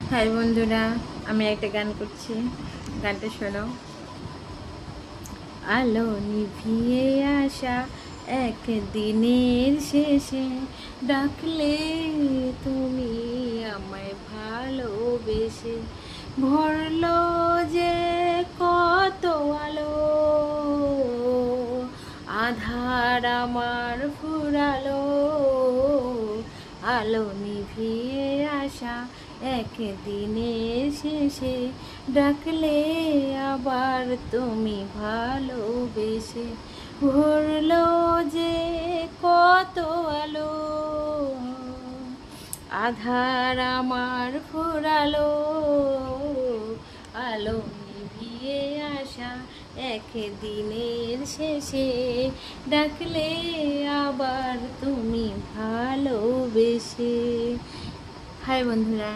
High বন্ধুরা, আমি একটা গান করছি, গানটা শোনো। আলো নিভিয়ে আসা একদিনের শেষে ডাকলে তুমি আমায় ভালোবেসে, ভরলো যে কত আলো, আধার আমার ফুরালো। আলো নিভিয়ে আসা একদিনের শেষে ডাকলে আবার তুমি ভালোবেসে, ভরলো যে কত আলো, আধার আমার ফুরালো। আলো নিভিয়ে আসা একদিনের শেষে ডাকলে আবার তুমি ভালোবেসে। হাই বন্ধুরা।